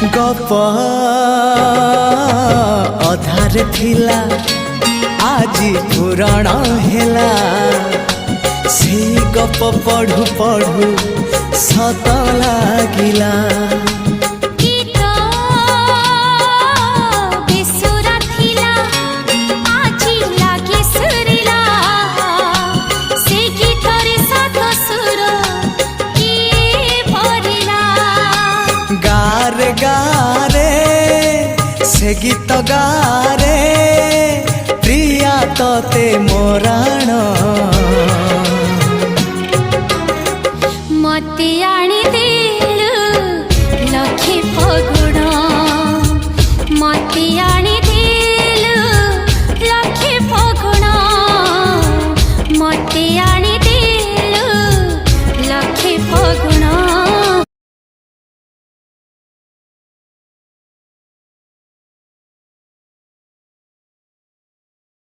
गप अधार थिला आजी पुराण हेला से गप पढ़ु पढ़ु सत लागिला। गारे गारे से गीत गारे प्रिया तोते मोराण